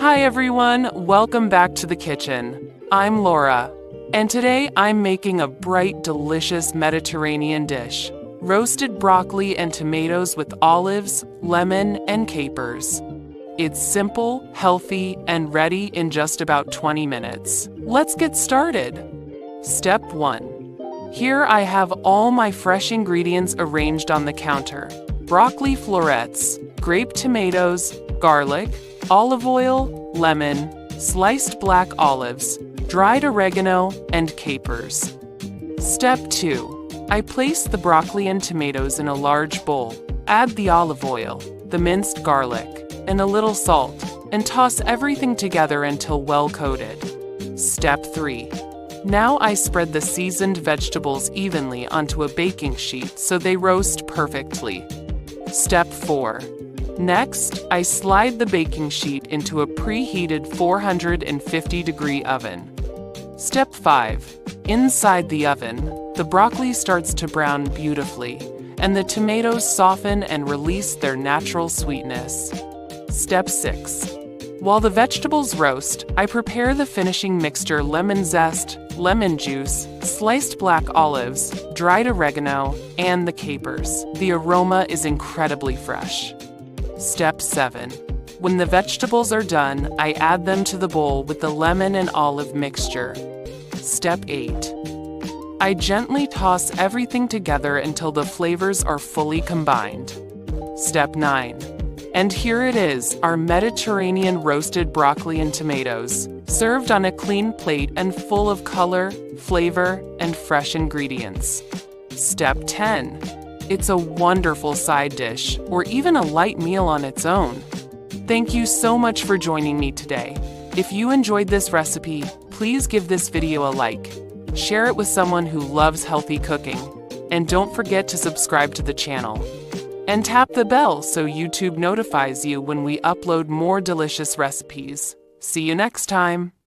Hi everyone, welcome back to the kitchen. I'm Laura, and today I'm making a bright, delicious Mediterranean dish. Roasted broccoli and tomatoes with olives, lemon, and capers. It's simple, healthy, and ready in just about 20 minutes. Let's get started. Step 1. Here I have all my fresh ingredients arranged on the counter. Broccoli florets, grape tomatoes, garlic, olive oil, lemon, sliced black olives, dried oregano, and capers. Step 2. I place the broccoli and tomatoes in a large bowl. Add the olive oil, the minced garlic, and a little salt, and toss everything together until well coated. Step 3. Now I spread the seasoned vegetables evenly onto a baking sheet so they roast perfectly. Step 4. Next, I slide the baking sheet into a preheated 450-degree oven. Step 5. Inside the oven, the broccoli starts to brown beautifully, and the tomatoes soften and release their natural sweetness. Step 6. While the vegetables roast, I prepare the finishing mixture: lemon zest, lemon juice, sliced black olives, dried oregano, and the capers. The aroma is incredibly fresh. Step 7. When the vegetables are done, I add them to the bowl with the lemon and olive mixture. Step 8. I gently toss everything together until the flavors are fully combined. Step 9. And here it is, our Mediterranean roasted broccoli and tomatoes, served on a clean plate and full of color, flavor, and fresh ingredients. Step 10. It's a wonderful side dish, or even a light meal on its own. Thank you so much for joining me today. If you enjoyed this recipe, please give this video a like. Share it with someone who loves healthy cooking. And don't forget to subscribe to the channel. And tap the bell so YouTube notifies you when we upload more delicious recipes. See you next time!